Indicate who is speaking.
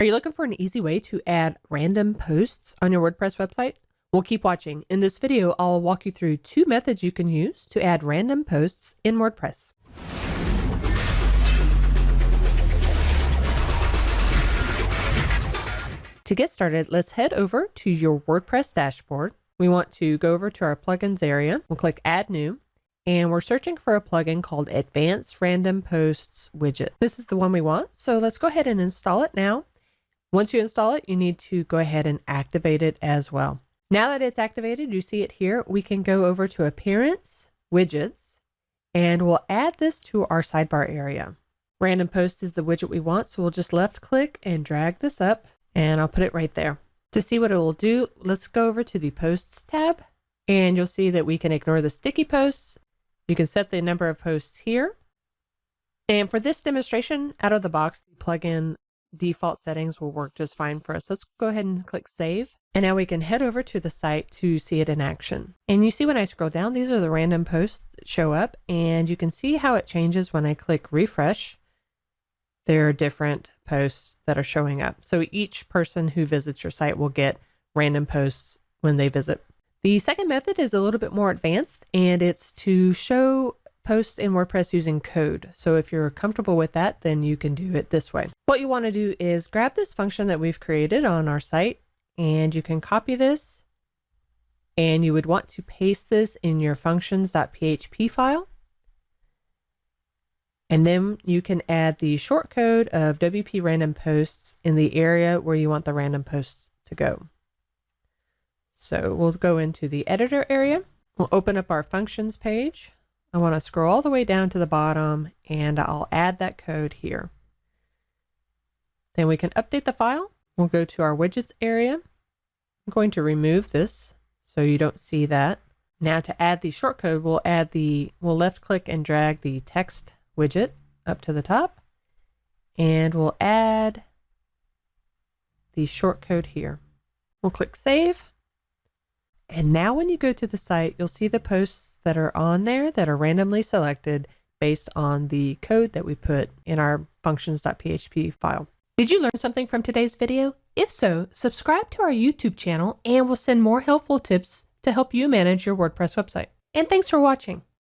Speaker 1: Are you looking for an easy way to add random posts on your WordPress website? Well, keep watching. In this video, I'll walk you through 2 methods you can use to add random posts in WordPress. To get started, let's head over to your WordPress dashboard. We want to go over to our plugins area. We'll click Add New, and we're searching for a plugin called Advanced Random Posts Widget. This is the one we want, so let's go ahead and install it now. Once you install it, you need to go ahead and activate it as well. Now that it's activated, you see it here, we can go over to Appearance, Widgets, and we'll add this to our sidebar area. Random Post is the widget we want, so we'll just left click and drag this up, and I'll put it right there. To see what it will do, let's go over to the Posts tab, and you'll see that we can ignore the sticky posts. You can set the number of posts here. And for this demonstration, out of the box, the plugin default settings will work just fine for us. Let's go ahead and click Save. And now we can head over to the site to see it in action. And you see when I scroll down, these are the random posts that show up, and you can see how it changes when I click Refresh. There are different posts that are showing up. So each person who visits your site will get random posts when they visit. The second method is a little bit more advanced, and it's to show posts in WordPress using code. So if you're comfortable with that, then you can do it this way. What you want to do is grab this function that we've created on our site, and you can copy this, and you would want to paste this in your functions.php file. And then you can add the shortcode of WP random posts in the area where you want the random posts to go. So we'll go into the editor area. We'll open up our functions page. I want to scroll all the way down to the bottom, and I'll add that code here. Then we can update the file. We'll go to our widgets area. I'm going to remove this so you don't see that. Now to add the shortcode, we'll left click and drag the text widget up to the top, and we'll add the shortcode here. We'll click Save. And now when you go to the site, you'll see the posts that are on there that are randomly selected based on the code that we put in our functions.php file. Did you learn something from today's video? If so, subscribe to our YouTube channel and we'll send more helpful tips to help you manage your WordPress website. And thanks for watching.